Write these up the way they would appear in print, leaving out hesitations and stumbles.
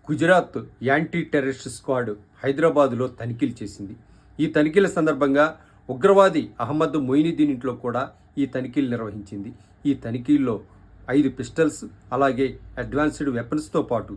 Gujarat anti terrorist squad హైదరాబాదులో తనిఖీలు చేసింది. ఈ తనిఖీల సందర్భంగా ఉగ్రవాది అహ్మద్ మొయినుద్దీన్ ఇంట్లో కూడా ఈ తనిఖీలు నిర్వహించింది. ఈ తనిఖీల్లో 5 పిస్టల్స్ అలాగే అడ్వాన్స్డ్ వెపన్స్తో పాటు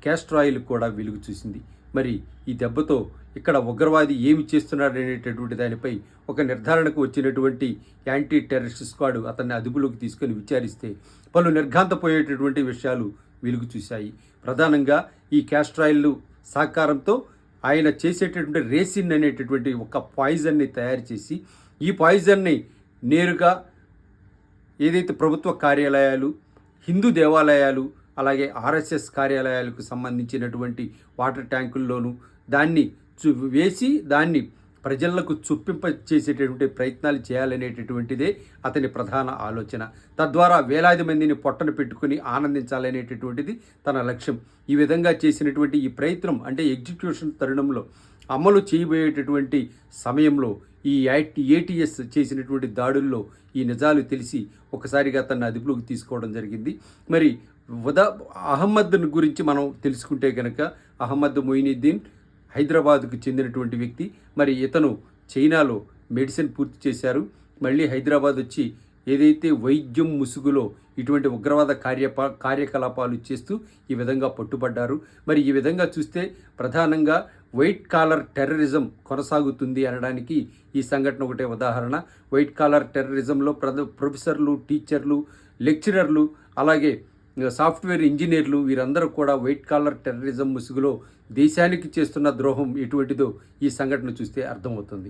క్యాస్టర్ ఆయిల్ కూడా వెలుగు చూసింది. మరి ఈ దెబ్బతో ఇక్కడ ఉగ్రవాది ఏమి చేస్తున్నాడనేటటువంటి దానిపై ఒక నిర్ధారణకు వచ్చినటువంటి యాంటీ టెర్రరిస్ట్ స్క్వాడ్ అతన్ని అదుపులోకి తీసుకొని విచారిస్తే పలు నిర్ఘాంతపోయేటటువంటి విషయాలు వెలుగు చూశాయి. ప్రధానంగా ఈ క్యాస్టర్ ఆయిల్ సహకారంతో ఆయన చేసేటటువంటి రేసిన్ అనేటటువంటి ఒక పాయిజన్ని తయారు చేసి ఈ పాయిజన్ని నేరుగా ఏదైతే ప్రభుత్వ కార్యాలయాలు, హిందూ దేవాలయాలు, అలాగే ఆర్ఎస్ఎస్ కార్యాలయాలకు సంబంధించినటువంటి వాటర్ ట్యాంకుల్లోనూ దాన్ని వేసి దాన్ని ప్రజలకు చొప్పింప చేసేటటువంటి ప్రయత్నాలు చేయాలనేటటువంటిదే అతని ప్రధాన ఆలోచన. తద్వారా వేలాది మందిని పొట్టన పెట్టుకుని ఆనందించాలనేటటువంటిది తన లక్ష్యం. ఈ విధంగా చేసినటువంటి ఈ ప్రయత్నం అంటే ఎగ్జిక్యూషన్ తరుణంలో అమలు చేయబోయేటటువంటి సమయంలో ఈ ఏటీఎస్ చేసినటువంటి దాడుల్లో ఈ నిజాలు తెలిసి ఒకసారిగా తన అదుపులోకి తీసుకోవడం జరిగింది. మరి అహ్మద్ గురించి మనం తెలుసుకుంటే కనుక అహ్మద్ మొయినుద్దీన్ హైదరాబాద్కు చెందినటువంటి వ్యక్తి. మరి ఇతను చైనాలో మెడిసిన్ పూర్తి చేశారు. మళ్ళీ హైదరాబాద్ వచ్చి ఏదైతే వైద్యం ముసుగులో ఇటువంటి ఉగ్రవాద కార్యకలాపాలు చేస్తూ ఈ విధంగా పట్టుబడ్డారు. మరి ఈ విధంగా చూస్తే ప్రధానంగా వైట్ కాలర్ టెర్రరిజం కొనసాగుతుంది అనడానికి ఈ సంఘటన ఒకటే ఉదాహరణ. వైట్ కాలర్ టెర్రరిజంలో ప్రొఫెసర్లు, టీచర్లు, లెక్చరర్లు, అలాగే సాఫ్ట్వేర్ ఇంజనీర్లు వీరందరూ కూడా వైట్ కాలర్ టెర్రరిజం ముసుగులో దేశానికి చేస్తున్న ద్రోహం ఎటువంటిదో ఈ సంఘటన చూస్తే అర్థమవుతుంది.